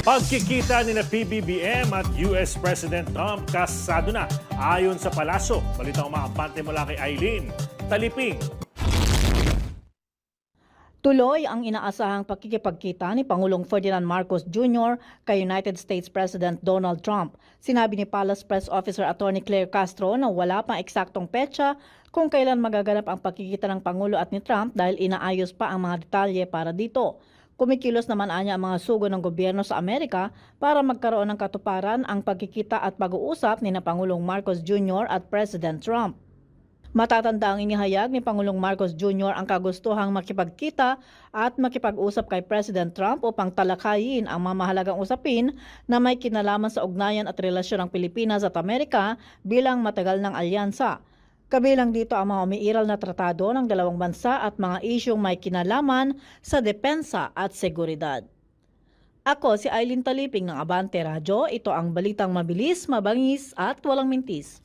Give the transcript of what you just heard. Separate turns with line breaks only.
Pagkikita ni PBBM at US President Trump kasado na ayon sa palasyo. Balitang umaabante mula kay Eileen Taliping.
Tuloy ang inaasahang pakikipagkita ni Pangulong Ferdinand Marcos Jr. kay United States President Donald Trump. Sinabi ni Palace Press Officer Attorney Claire Castro na wala pang eksaktong petsa kung kailan magaganap ang pagkikita ng Pangulo at ni Trump dahil inaayos pa ang mga detalye para dito. Kumikilos naman anya ang mga sugo ng gobyerno sa Amerika para magkaroon ng katuparan ang pagkikita at pag-uusap ni Pangulong Marcos Jr. at President Trump. Matatanda ang inihayag ni Pangulong Marcos Jr. ang kagustuhang makipagkita at makipag-usap kay President Trump upang talakayin ang mga mahalagang usapin na may kinalaman sa ugnayan at relasyon ng Pilipinas at Amerika bilang matagal ng alyansa. Kabilang dito ang mga umiiral na tratado ng dalawang bansa at mga isyong may kinalaman sa depensa at seguridad. Ako si Eileen Taliping ng Abante Radyo. Ito ang balitang mabilis, mabangis at walang mintis.